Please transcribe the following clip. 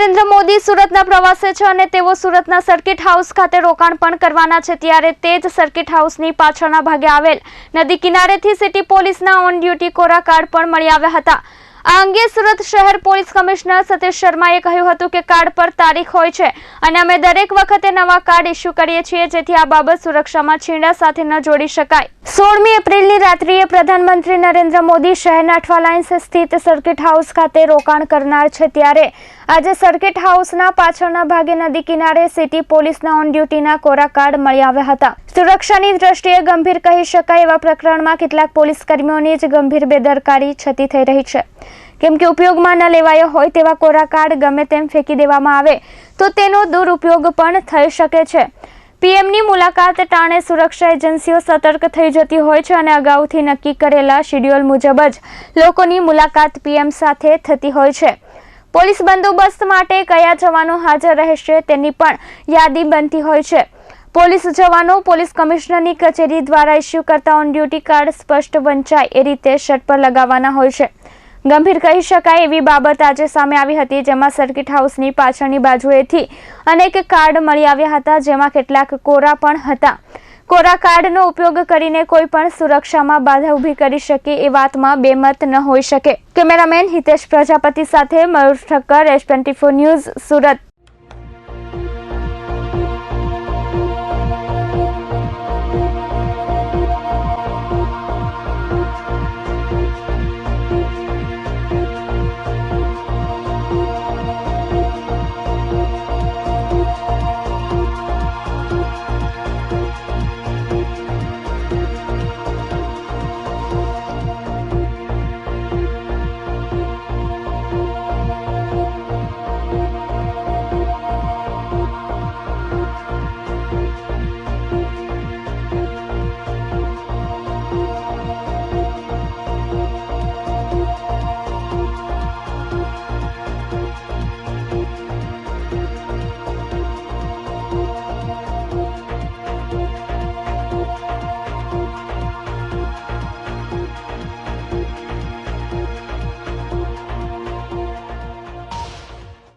નરેન્દ્ર મોદી સુરતના પ્રવાસે છે અને તેઓ સુરતના સર્કિટ હાઉસ ખાતે રોકાણ પણ કરવાના છે, ત્યારે તે જ સર્કિટ હાઉસની પાછળના ભાગે આવેલ નદી કિનારેથી સિટી પોલીસના ઓન ડ્યુટી કોરા કાર્ડ પણ મળી આવ્યા હતા। આ અંગે સુરત શહેર પોલીસ કમિશનર સતીશ શર્માએ કહ્યું હતું કે કાર્ડ પર તારીખ હોય છે અને અમે દરેક વખતે નવા કાર્ડ ઇસ્યુ કરીએ છીએ, જેથી આ બાબત સુરક્ષામાં છીંડા સાથે ન જોડી શકાય। 16મી એપ્રિલની રાત્રિએ પ્રધાનમંત્રી નરેન્દ્ર મોદી શહેરના અઠવા લાઇન્સ સ્થિત સર્કિટ હાઉસ ખાતે રોકાણ કરનાર છે, ત્યારે આજે સર્કિટ હાઉસના પાછળના ભાગે નદી કિનારે સિટી પોલીસના ઓન ડ્યુટીના કોરા કાર્ડ મળી આવ્યા હતા। સુરક્ષાની દ્રષ્ટિએ ગંભીર કહી શકાય એવા પ્રકરણમાં કેટલાક પોલીસ કર્મીઓની જ ગંભીર બેદરકારી છતી થઈ રહી છે, કેમ કે ઉપયોગમાં ન લેવાયો હોય તેવા કોરા કાર્ડ ગમે તેમ ફેંકી દેવામાં આવે તો તેનો દુરુપયોગ પણ થઈ શકે છે। પીએમની મુલાકાત ટાણે સુરક્ષા એજન્સીઓ સતર્ક થઈ જતી હોય છે અને અગાઉથી નક્કી કરેલા શેડ્યુલ મુજબ જ લોકોની મુલાકાત પીએમ સાથે થતી હોય છે। પોલીસ બંદોબસ્ત માટે કયા જવાનો હાજર રહેશે તેની પણ યાદી બનતી હોય છે। પોલીસ જવાનો પોલીસ કમિશનરની કચેરી દ્વારા ઇસ્યુ કરતા ઓન ડ્યુટી કાર્ડ સ્પષ્ટ વંચાય એ રીતે શર્ટ પર લગાવવાના હોય છે। ગંભીર કહી શકાય એવી બાબત આજે સામે આવી હતી, જેમાં સર્કિટ હાઉસની પાછળની બાજુએથી અનેક કાર્ડ મળી આવ્યા હતા, જેમાં કેટલાક કોરા પણ હતા। કોરા કાર્ડનો ઉપયોગ કરીને કોઈ પણ સુરક્ષામાં બાધા ઊભી કરી શકે એ વાતમાં બેમત ન હોઈ શકે। કેમેરામેન હિતેશ પ્રજાપતિ સાથે મયુર ઠક્કર, S24 ન્યૂઝ, સુરત।